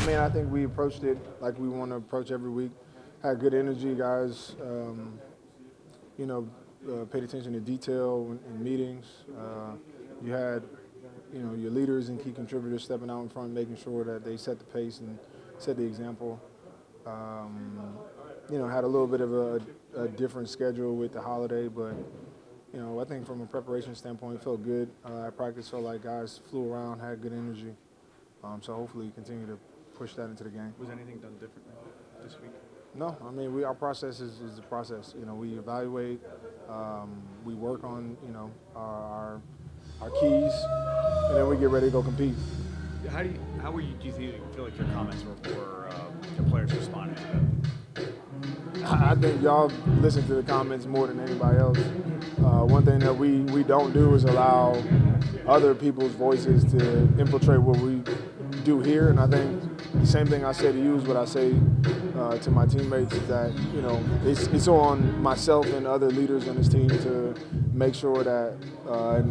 I mean, I think we approached it like we want to approach every week. Had good energy, guys. Paid attention to detail in meetings. You had, your leaders and key contributors stepping out in front, making sure that they set the pace and set the example. Had a little bit of a different schedule with the holiday, but I think from a preparation standpoint, it felt good. At practice, felt like guys flew around, had good energy. So hopefully continue to push that into the game. Was anything done differently this week? No, I mean, our process is the process. We evaluate, we work on, our keys, and then we get ready to go compete. Do you feel like your comments were your players responding to that? I think y'all listen to the comments more than anybody else. One thing that we don't do is allow other people's voices to infiltrate what we do here, and I think the same thing I say to you is what I say to my teammates, is that it's on myself and other leaders on this team to make sure that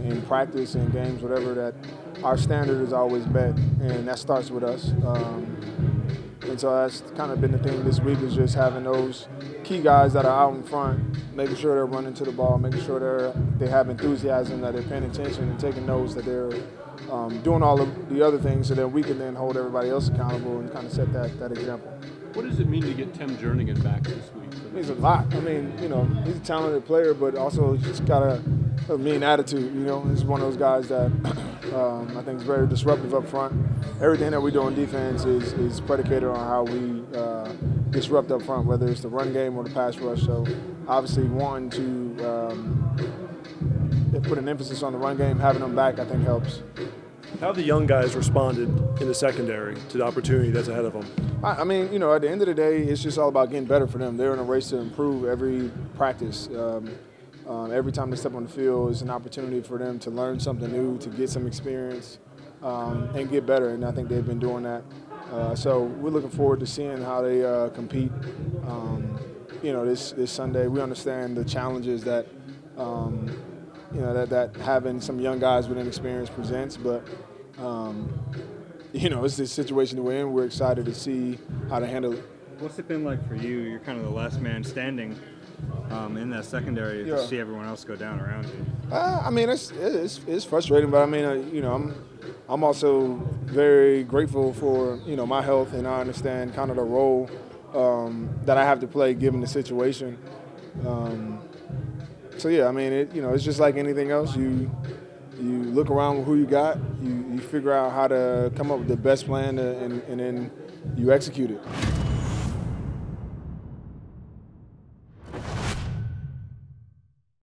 in practice and games, whatever, that our standard is always met, and that starts with us. And so that's kind of been the thing this week, is just having those key guys that are out in front, making sure they're running to the ball, making sure they have enthusiasm, that they're paying attention and taking notes, that they're doing all of the other things, so that we can then hold everybody else accountable and kind of set that example. What does it mean to get Tim Jernigan back this week? It means a lot. I mean, he's a talented player, but also he's just got a mean attitude. He's one of those guys that I think is very disruptive up front. Everything that we do on defense is predicated on how we disrupt up front, whether it's the run game or the pass rush. So obviously wanting to put an emphasis on the run game, having them back, I think helps. How have the young guys responded in the secondary to the opportunity that's ahead of them? I mean, at the end of the day, it's just all about getting better for them. They're in a race to improve every practice. Every time they step on the field, it's an opportunity for them to learn something new, to get some experience, and get better. And I think they've been doing that. So we're looking forward to seeing how they compete. This Sunday, we understand the challenges that that having some young guys with inexperience presents, but it's this situation we're in. We're excited to see how to handle it. What's it been like for you? You're kind of the last man standing in that secondary to see everyone else go down around you. I mean, it's frustrating, but I mean, I'm also very grateful for my health, and I understand kind of the role that I have to play given the situation. So yeah, I mean, it's just like anything else. You look around with who you got, you figure out how to come up with the best plan, and then you execute it.